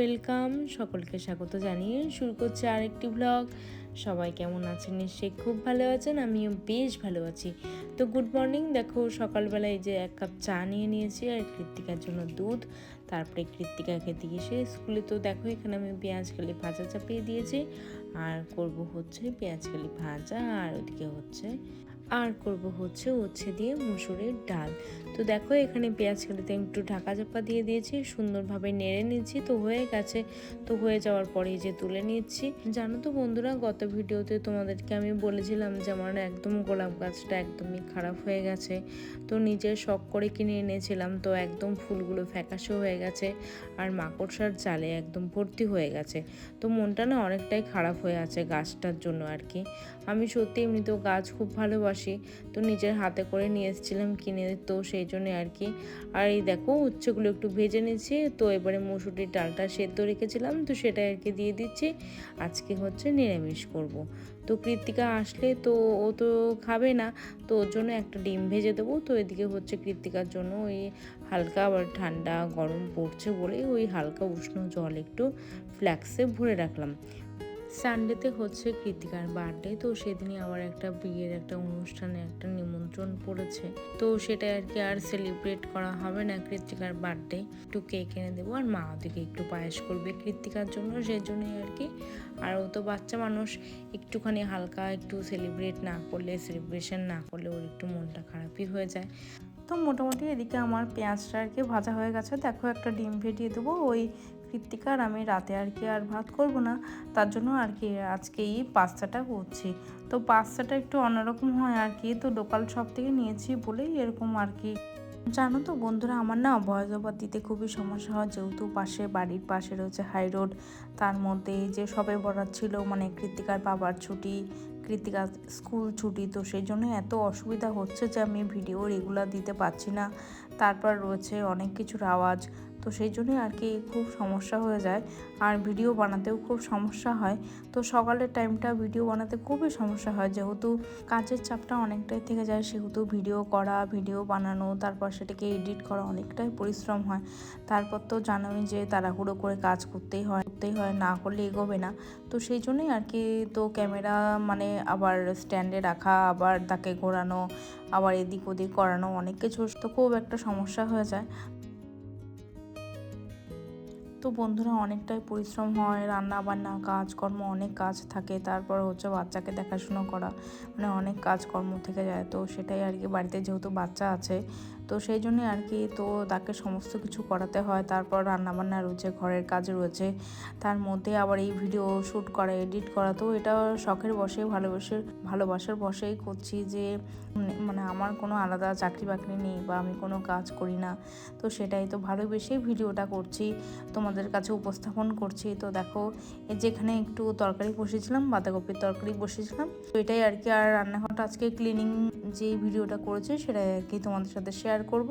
Welcome, সকলকে স্বাগত জানিয়ে শুরু করছে আরেকটি ব্লগ। সবাই কেমন আছেন? নিশ্চয়ই খুব ভালো আছেন, আমিও বেশ ভালো আছি। তো গুড মর্নিং। দেখো সকালবেলায় যে এক কাপ চা নিয়ে নিয়েছি আর কৃত্তিকার জন্য দুধ, তারপরে কৃত্তিকাকে দিয়ে এসে স্কুলে। তো দেখো এখানে আমি পেঁয়াজ কালি ভাজা চাপিয়ে দিয়েছি, আর করব হচ্ছে পেঁয়াজ কালি ভাজা, আর ওদিকে হচ্ছে উচ্ছে দিয়ে মুসুরের ডাল। তো দেখো এখানে পেঁয়াজ কালিতে একটু ঢাকা চাপা দিয়ে দিয়েছি, সুন্দরভাবে নেড়ে নিচ্ছি। তো হয়ে গেছে। তো হয়ে যাওয়ার পরেই যে তুলে নিচ্ছি। জানো তো বন্ধুরা, গত ভিডিওতে তোমাদেরকে আমি বলেছিলাম যে আমার একদম গোলাপ গাছটা একদমই খারাপ হয়ে গেছে। তো নিজের শখ করে কিনে এনেছিলাম, তো একদম ফুলগুলো ফ্যাকাশে হয়ে গেছে আর মাকড়সার জালে একদম ভর্তি হয়ে গেছে। তো মনটা না অনেকটাই খারাপ হয়ে আছে গাছটার জন্য আর কি। আমি সত্যি এমনিতেও গাছ খুব ভালোবাসি, তো নিজের হাতে করে নিয়ে এসেছিলাম কিনে, তো সেই জন্য আর কি। আর এই দেখো উচ্ছেগুলো একটু ভেজে নিচ্ছি। তো এবারে মসুরির ডালটা সেদ্ধ রেখেছিলাম, তো সেটা আর কি দিয়ে দিচ্ছি। আজকে হচ্ছে নিরামিষ করব। তো কৃত্তিকা আসলে তো ও তো খাবে না, তো ওর জন্য একটা ডিম ভেজে দেবো। তো এদিকে হচ্ছে কৃত্তিকার জন্য ওই হালকা, আবার ঠান্ডা গরম পড়ছে বলে ওই হালকা উষ্ণ জল একটু ফ্ল্যাক্সে ভরে রাখলাম। সানডেতে হচ্ছে কৃত্তিকার বার্থডে, তো সেদিনই আবার একটা বিয়ের একটা অনুষ্ঠানে একটা নিমন্ত্রণ পড়েছে। তো সেটা আর কি আর সেলিব্রেট করা হবে না কৃত্তিকার বার্থডে। একটু কেক এনে দেবো, আর মা ওদিকে একটু পায়েস করবে কৃত্তিকার জন্য, সেই জন্যই আর কি। আর ও তো বাচ্চা মানুষ, একটুখানি হালকা একটু সেলিব্রেশন না করলে ওর একটু মনটা খারাপই হয়ে যায়। তো মোটামুটি এদিকে আমার পেঁয়াজটা আর কি ভাজা হয়ে গেছে। দেখো একটা ডিম ভেটিয়ে দেবো। ওই কৃত্তিকার আমি রাতে আর কি আর ভাত করব না, তার জন্য আর কি আজকে এই পাস্তাটা করছি। তো পাস্তাটা একটু অন্যরকম হয় আর কি, তো লোকাল শপ থেকে নিয়েছি বলেই এরকম আর কি। জানো তো বন্ধুরা, আমার না ভয়েস ওভার দিতে খুবই সমস্যা হয়, যেহেতু বাড়ির পাশে রয়েছে হাই রোড। তার মধ্যে যে সবে বরাত ছিল, মানে কৃত্তিকার বাবার ছুটি, কৃত্তিকার স্কুল ছুটি, তো সেই জন্য এত অসুবিধা হচ্ছে যে আমি ভিডিও রেগুলার দিতে পারছি না। তারপর রয়েছে অনেক কিছুর আওয়াজ, তো সেই জন্যই আর কি খুব সমস্যা হয়ে যায়। আর ভিডিও বানাতেও খুব সমস্যা হয়। তো সকালের টাইমটা ভিডিও বানাতে খুবই সমস্যা হয়, যেহেতু কাজের চাপটা অনেকটাই থেকে যায়, সেহেতু ভিডিও বানানো, তারপর সেটাকে এডিট করা অনেকটাই পরিশ্রম হয়। তারপর তো জানোই যে তাড়াহুড়ো করে কাজ করতেই হয়, না করলে এগোবে না। তো সেই জন্যই আর কি, তো ক্যামেরা মানে আবার স্ট্যান্ডে রাখা, আবার তাকে ঘোরানো, আবার এদিক ওদিক করানো, অনেক কিছু, তো খুব একটা সমস্যা হয়ে যায়। তো বন্ধুরা অনেকটাই পরিশ্রম হয়, রান্না বান্না কাজকর্ম অনেক কাজ থাকে, তারপর হচ্ছে বাচ্চাকে দেখাশুনো করা, মানে অনেক কাজকর্ম থেকে যায়। তো সেটাই আর কি, বাড়িতে যেহেতু বাচ্চা আছে, তো সেই জন্যই আর কি, তো তাকে সমস্ত কিছু করাতে হয়। তারপর রান্নাবান্না রয়েছে, ঘরের কাজ রয়েছে, তার মধ্যে আবার এই ভিডিও শ্যুট করা, এডিট করা। তো এটা শখের বসেই ভালোবাসার বসেই করছি, যে মানে আমার কোনো আলাদা চাকরি বাকরি নেই বা আমি কোনো কাজ করি না। তো সেটাই, তো ভালোবেসেই ভিডিওটা করছি, তোমাদের কাছে উপস্থাপন করছি। তো দেখো যেখানে একটু তরকারি বসিয়েছিলাম, বাঁধাকপির তরকারি বসিয়েছিলাম, তো এটাই আর কি। আর রান্নাঘরটা আজকে ক্লিনিং যে ভিডিওটা করেছে সেটাই আর কি তোমাদের সাথে শেয়ার করব।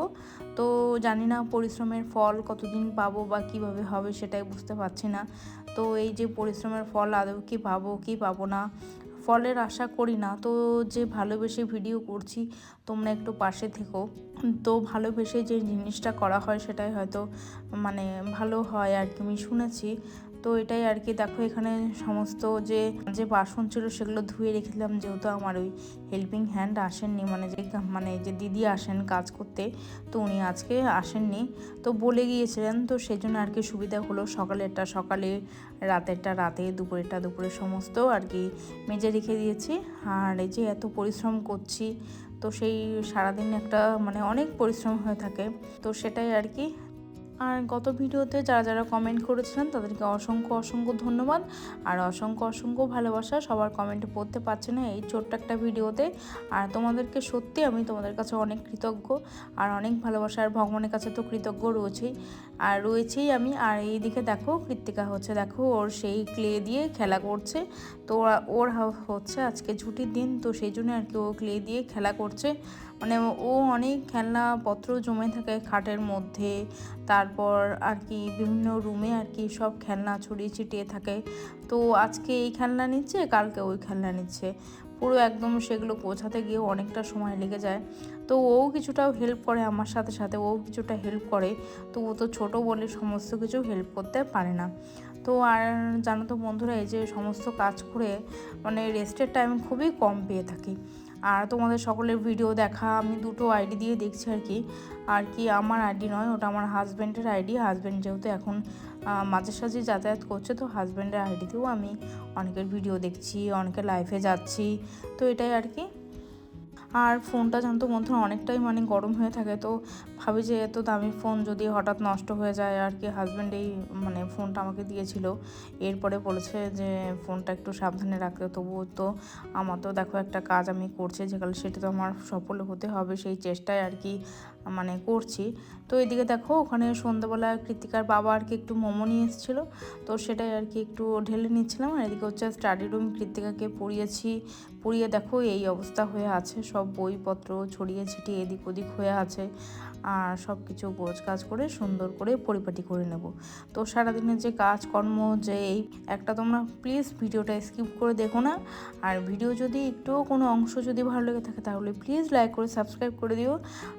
তো জানি না পরিশ্রমের ফল কতদিন পাবো বা কিভাবে হবে সেটাই বুঝতে পারছি না। তো এই যে পরিশ্রমের ফল আদৌ কি পাবো কি পাবো না, ফলের আশা করি না। তো যে ভালোবেসে ভিডিও করছি, তোমরা একটু পাশে থেকো। তো ভালোবেসে যে জিনিসটা করা হয় সেটাই হয়তো মানে ভালো হয় আর কি, আমি শুনেছি। তো এটাই আর কি। দেখো এখানে সমস্ত যে যে বাসন ছিল সেগুলো ধুয়ে রেখেছিলাম, যেহেতু আমার ওই হেল্পিং হ্যান্ড আসেননি, মানে যে দিদি আসেন কাজ করতে, তো উনি আজকে আসেননি, তো বলে গিয়েছিলেন। তো সেই জন্য আর কি সুবিধা হলো, সকালেরটা সকালে, রাতেরটা রাতে, দুপুরেরটা দুপুরে, সমস্ত আর কি মেজে রেখে দিয়েছি। আর এই যে এত পরিশ্রম করছি, তো সেই সারাদিন একটা মানে অনেক পরিশ্রম হয়ে থাকে, তো সেটাই আর কি। আর গত ভিডিওতে যারা যারা কমেন্ট করেছিলেন তাদেরকে অসংখ্য ধন্যবাদ, আর অসংখ্য ভালোবাসা। সবার কমেন্ট পড়তে পারছে না এই ছোট্ট একটা ভিডিওতে, আর তোমাদেরকে সত্যি আমি তোমাদের কাছে অনেক কৃতজ্ঞ, আর অনেক ভালোবাসা, আর ভগবানের কাছে তো কৃতজ্ঞ রয়েছেই আমি। আর এই দিকে দেখো কৃত্তিকা হচ্ছে, দেখো ওর সেই ক্লে দিয়ে খেলা করছে। তো ওর হচ্ছে আজকে ছুটির দিন, তো সেই জন্য আর কি ও ক্লে দিয়ে খেলা করছে। মানে ও অনেক খেলনাপত্র জমে থাকে খাটের মধ্যে, তারপর আর কি বিভিন্ন রুমে আর কি সব খেলনা ছড়িয়ে ছিটিয়ে থাকে। তো আজকে এই খেলনা নিচ্ছে, কালকে ওই খেলনা নিচ্ছে, পুরো একদম সেগুলো গোছাতে গিয়ে অনেকটা সময় লেগে যায়। তো ও কিছুটাও হেল্প করে আমার সাথে সাথে, ও কিছুটা হেল্প করে। তো ও তো ছোটো বলে সমস্ত কিছু হেল্প করতে পারে না। তো আর জানো তো বন্ধুরা, এই যে সমস্ত কাজ করে মানে রেস্টের টাইম খুবই কম পেয়ে থাকি। আর তোমাদের সকলের ভিডিও দেখা আমি দুটো আইডি দিয়ে দেখছি আর কি আমার আইডি নয়, ওটা আমার হাজব্যান্ডের আইডি। হাজব্যান্ড যেহেতু এখন মাঝে সাঝে যাতায়াত করছে, তো হাজব্যান্ডের আইডিতেও আমি অনেকের ভিডিও দেখছি, অনেকের লাইফে যাচ্ছি। তো এটাই আর কি। আর ফোনটা জানতো বন্ধুরা অনেকটাই মানে গরম হয়ে থাকে, তো ভাবি যে এত দামি ফোন যদি হঠাৎ নষ্ট হয়ে যায় আর কি। হাজব্যান্ড এই মানে ফোনটা আমাকে দিয়েছিল, এরপরে বলেছে যে ফোনটা একটু সাবধানে রাখতে। তবুও তো আমার তো দেখো একটা কাজ আমি করছি, যেগুলো সেটা তো আমার সফল হতে হবে, সেই চেষ্টায় আর কি মানে করছি। তো এদিকে দেখো ওখানে সন্ধ্যাবেলা কৃতিকার বাবা আর কি একটু মোমো নিয়ে এসেছিলো, তো সেটাই আর কি একটু ঢেলে নিচ্ছিলাম। আর এদিকে হচ্ছে স্টাডি রুম কৃতিকাকে পড়িয়ে দেখো এই অবস্থা হয়ে আছে, সব বইপত্র ছড়িয়ে ছিটিয়ে এদিক ওদিক হয়ে আছে। আর সব কিছু গোছ কাজ করে সুন্দর করে পরিপাটি করে নেব। তো সারাদিনের যে কাজকর্ম, যে এই একটা তোমরা প্লিজ ভিডিওটা স্কিপ করে দেখো না। আর ভিডিও যদি একটুও কোনো অংশ যদি ভালো লেগে থাকে তাহলে প্লিজ লাইক করে সাবস্ক্রাইব করে দিও।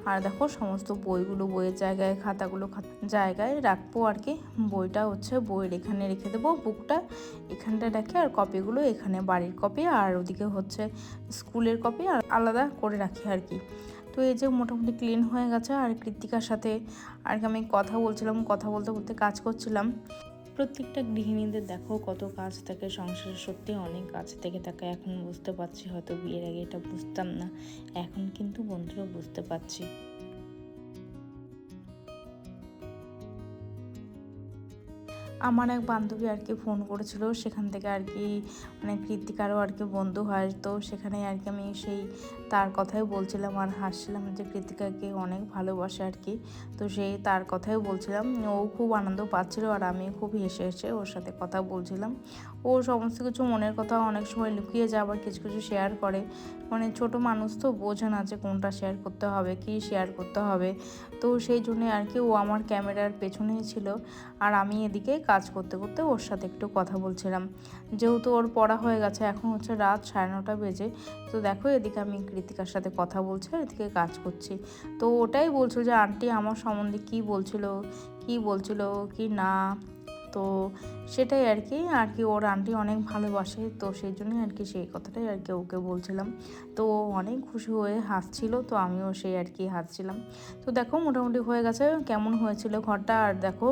আর দেখো সমস্ত বইগুলো বইয়ের জায়গায়, খাতাগুলো জায়গায় রাখবো আর কি। বইটা হচ্ছে বইয়ের এখানে রেখে দেবো, বুকটা এখানটা রেখে, আর কপিগুলো এখানে বাড়ির কপি, আর ওদিকে হচ্ছে স্কুলের কপি আর আলাদা করে রাখি আর কি। তো এই যে মোটামুটি ক্লিন হয়ে গেছে। আর কৃতিকার সাথে আর কি আমি কথা বলছিলাম, কথা বলতে বলতে কাজ করছিলাম। প্রত্যেকটা গৃহিণীদের দেখো কত কাজ থাকে সংসারে, সত্যি অনেক কাজ থেকে থাকে। এখন বুঝতে পারছি, হয়তো বিয়ের আগে এটা বুঝতাম না, এখন কিন্তু বন্ধুরা বুঝতে পারছি। আমার এক বান্ধবী আর কি ফোন করেছিল, সেখান থেকে আর কি মানে কৃতিকারও আর কি বন্ধু হয়, তো সেখানে আর কি আমি সেই তার কথাই বলছিলাম আর হাসছিলাম যে কৃতিকাকে অনেক ভালোবাসে আর কি। তো সেই তার কথাই বলছিলাম, ও খুব আনন্দ পাচ্ছিল আর আমি খুব হেসে হেসে ওর সাথে কথা বলছিলাম। ও সমস্ত কিছু মনের কথা অনেক সময় লুকিয়ে যায়, আবার কিছু কিছু শেয়ার করে। মানে ছোট মানুষ তো বোঝে না যে কোনটা শেয়ার করতে হবে, কি শেয়ার করতে হবে। তো সেই জন্যে আর কি ও আমার ক্যামেরার পেছনেই ছিল, আর আমি এদিকে কাজ করতে করতে ওর সাথে একটু কথা বলছিলাম। যেহেতু ওর পড়া হয়ে গেছে, এখন হচ্ছে রাত 9:30 বেজে। তো দেখো এদিকে আমি কৃতিকার সাথে কথা বলছি আর এদিকে কাজ করছি। তো ওটাই বলছিল যে আন্টি আমার সম্বন্ধে কী বলছিল কি না। তো সেটাই আর কি ওর আন্টি অনেক ভালোবাসে, তো সেই জন্যই আর কি সেই কথাটাই আর কি ওকে বলছিলাম। তো ও অনেক খুশি হয়ে হাসছিল, তো আমিও সেই আর কি হাসছিলাম। তো দেখো মোটামুটি হয়ে গেছে, কেমন হয়েছিল ঘরটা। আর দেখো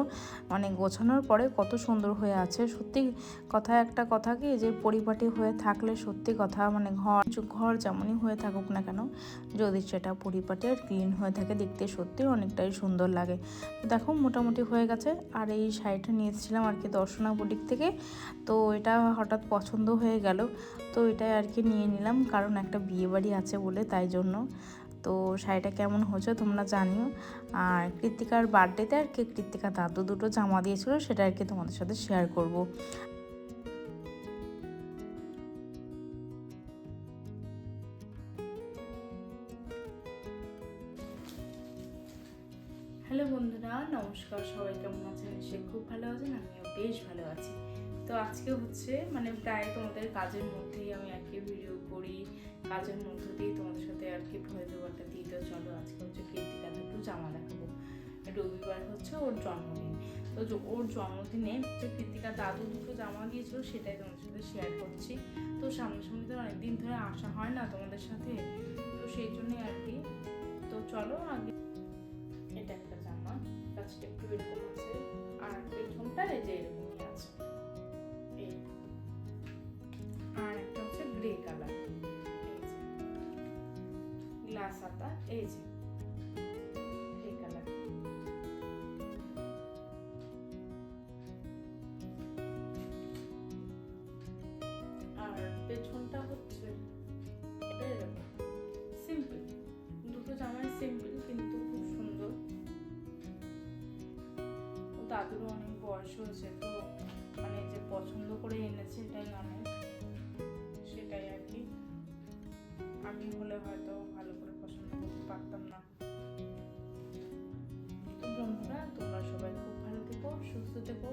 মানে গোছানোর পরে কত সুন্দর হয়ে আছে। সত্যি কথা, একটা কথা কি যে পরিপাটি হয়ে থাকলে সত্যি কথা মানে ঘর যেমনই হয়ে থাকুক না কেন, যদি সেটা পরিপাটি আর ক্লিন হয়ে থাকে, দেখতে সত্যি অনেকটাই সুন্দর লাগে। দেখো মোটামুটি হয়ে গেছে। আর এই শাড়িটা নিয়ে এসেছিলাম আর কি দর্শনা বুটিক থেকে, তো এটা হঠাৎ পছন্দ হয়ে গেল, তো এটাই আর কি নিয়ে নিলাম, কারণ একটা বিয়ে বাড়ি আছে বলে, তাই জন্য। তো শাড়িটা কেমন হচ্ছে তোমরা জানিও। আর কৃতিকার বার্থডেতে আর কি কৃতিকা দাদু দুটো জামা দিয়েছিল, সেটা আর কি তোমাদের সাথে শেয়ার করব। হ্যালো বন্ধুরা, নমস্কার। সবাই কেমন আছেন? সে খুব ভালো আছেন, আমিও বেশ ভালো আছি। তো আজকে হচ্ছে মানে প্রায় তোমাদের কাজের মধ্যেই আমি আর কি ভিডিও করি, কাজের মধ্য দিয়েই তোমাদের সাথে আর কি ভয়েস ওভারটা দিই। তো চলো আজকে হচ্ছে কৃতিকা দুটো জামা দেখাবো। রবিবার হচ্ছে ওর জন্মদিন, তো ওর জন্মদিনে যে কৃতিকা দাদু দুটো জামা দিয়েছিল সেটাই তোমাদের সাথে শেয়ার করছি। তো সামনাসামনি তো অনেকদিন ধরে আসা হয় না তোমাদের সাথে, তো সেই জন্যই আর কি। তো চলো আগে, এটা একটা জামা, কাজটা একটু এরকম আছে, আর পেছনটা এই যে এরকমই আছে। এই আর একটা হচ্ছে গ্রে কালার, এই যে গ্লাস হাতা, এই যে গ্রে কালার। আর পেছনটা হচ্ছে এটা এরকম সিম্পল, দুটো জামাই সিম্পল কিন্তু খুব সুন্দর। দাদুরও অনেক বয়স হয়েছে, তো মানে যে পছন্দ করে এনেছে এটাই অনেক, সেটাই আর কি। আমি হলে হয়তো ভালো করে পছন্দ করতে পারতাম না। তো বন্ধুরা তোমরা সবাই খুব ভালো থেকো, সুস্থ থেকো,